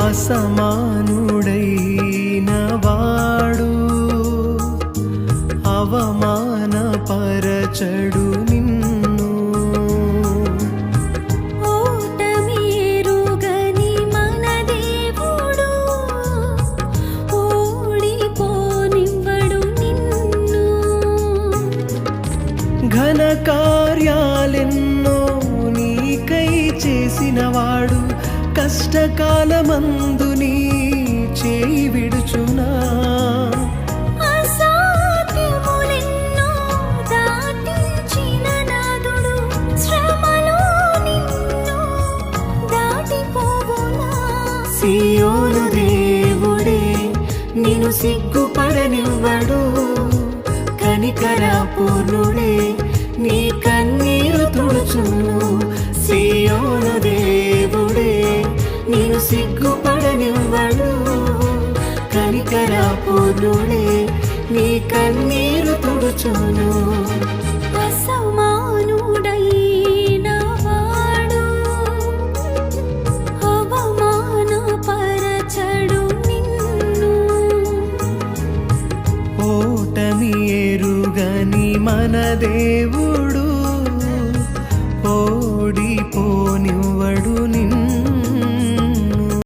అసమానుడైన వాడు అవమానపరచడు నిన్ను. ఓటమిరుగని మన దేవుడు ఓడిపోనివ్వడు నిన్ను. ఘన కార్యాలెన్నో నీకై చేసినవాడు కష్టకాలమందు నీ చేయి విడుచునా. అసాధ్యములెన్నో దాటించిన నాదుడు శ్రమలో నిన్ను దాటిపోవునా. సియోను దేవుడే నిన్ను సిగ్గుపడనివ్వడు, కనికరపూర్ణుడే నీ కన్నీరు తుడుచును. సియోను దేవుడే నిన్ను సిగ్గుపడనివ్వడు, కనికరపూర్ణుడే నీ కన్నీరు తుడుచును. అసమానుడైన వాడు అవమానపరచడు నిన్ను. ఓటమి ఎరుగని మన దేవుడు